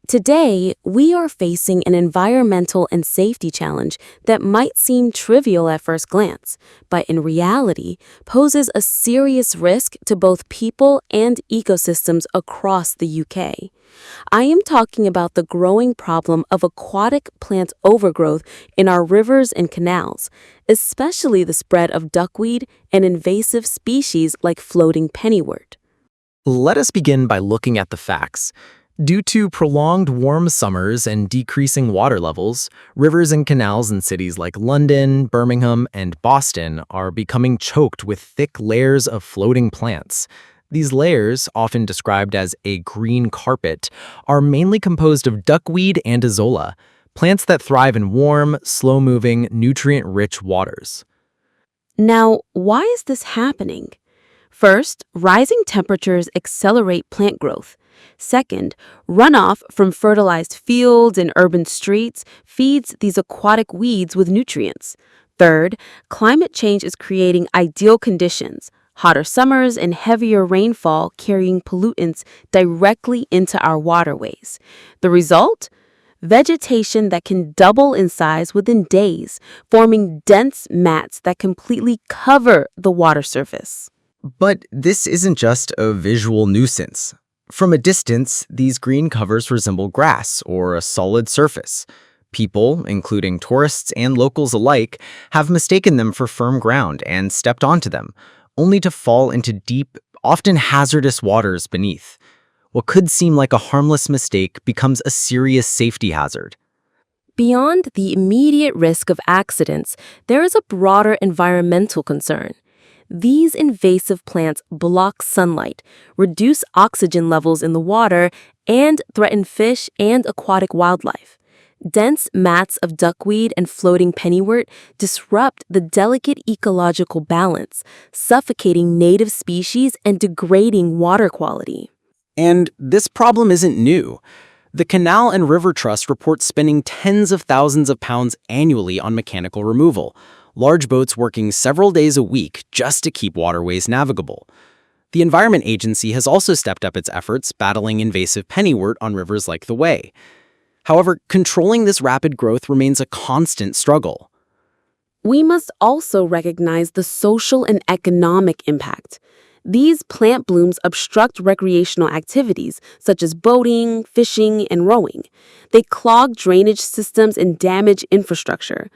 Today, we are facing an environmental and safety challenge that might seem trivial at first glance, but in reality poses a serious risk to both people and ecosystems across the UK. I am talking about the growing problem of aquatic plant overgrowth in our rivers and canals, especially the spread of duckweed and invasive species like floating pennywort. Let us begin by looking at the facts. Due to prolonged warm summers and decreasing water levels, rivers and canals in cities like London, Birmingham, and Boston are becoming choked with thick layers of floating plants. These layers, often described as a green carpet, are mainly composed of duckweed and azolla, plants that thrive in warm, slow-moving, nutrient-rich waters. Now, why is this happening? First, rising temperatures accelerate plant growth. Second, runoff from fertilized fields and urban streets feeds these aquatic weeds with nutrients. Third, climate change is creating ideal conditions, hotter summers and heavier rainfall carrying pollutants directly into our waterways. The result? Vegetation that can double in size within days, forming dense mats that completely cover the water surface. But this isn't just a visual nuisance. From a distance, these green covers resemble grass or a solid surface. People, including tourists and locals alike, have mistaken them for firm ground and stepped onto them, only to fall into deep, often hazardous waters beneath. What could seem like a harmless mistake becomes a serious safety hazard. Beyond the immediate risk of accidents, there is a broader environmental concern. These invasive plants block sunlight, reduce oxygen levels in the water, and threaten fish and aquatic wildlife. Dense mats of duckweed and floating pennywort disrupt the delicate ecological balance, suffocating native species and degrading water quality. And this problem isn't new. The Canal and River Trust reports spending tens of thousands of pounds annually on mechanical removal, large boats working several days a week just to keep waterways navigable. The Environment Agency has also stepped up its efforts battling invasive pennywort on rivers like the Wey. However, controlling this rapid growth remains a constant struggle. We must also recognize the social and economic impact. These plant blooms obstruct recreational activities such as boating, fishing, and rowing. They clog drainage systems and damage infrastructure.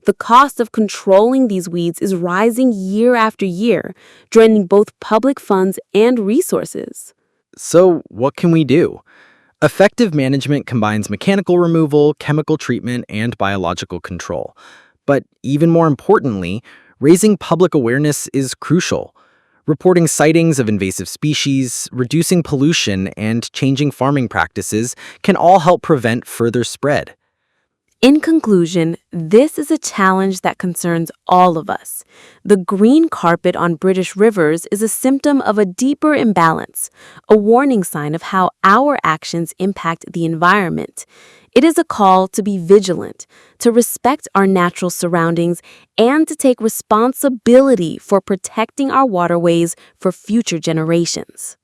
The cost of controlling these weeds is rising year after year, draining both public funds and resources. So, what can we do? Effective management combines mechanical removal, chemical treatment, and biological control. But even more importantly, raising public awareness is crucial. Reporting sightings of invasive species, reducing pollution, and changing farming practices can all help prevent further spread. In conclusion, this is a challenge that concerns all of us. The green carpet on British rivers is a symptom of a deeper imbalance, a warning sign of how our actions impact the environment. It is a call to be vigilant, to respect our natural surroundings, and to take responsibility for protecting our waterways for future generations.